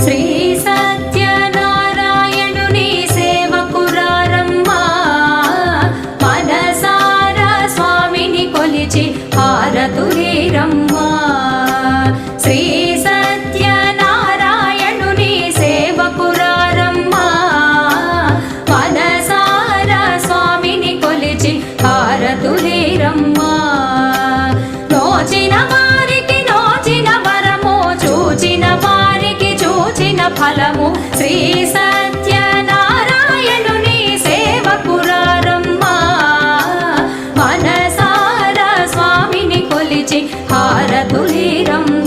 శ్రీ సత్యనారాయణుని సేవకురారమ్మా మనసారా స్వామిని కొలిచి హారతులీరమ్మా శ్రీ సత్యనారాయణుని సేవకురారమ్మా మనసారా స్వామిని కొలిచి హారతులీరమ్మా నోచిన వారికి నోచిన వరము చూచిన వారికి చూచిన ఫలము శ్రీ సత్యనారాయణుని సేవకురారమ్మా మనసారా స్వామిని కొలిచి హారతులీరమ్మా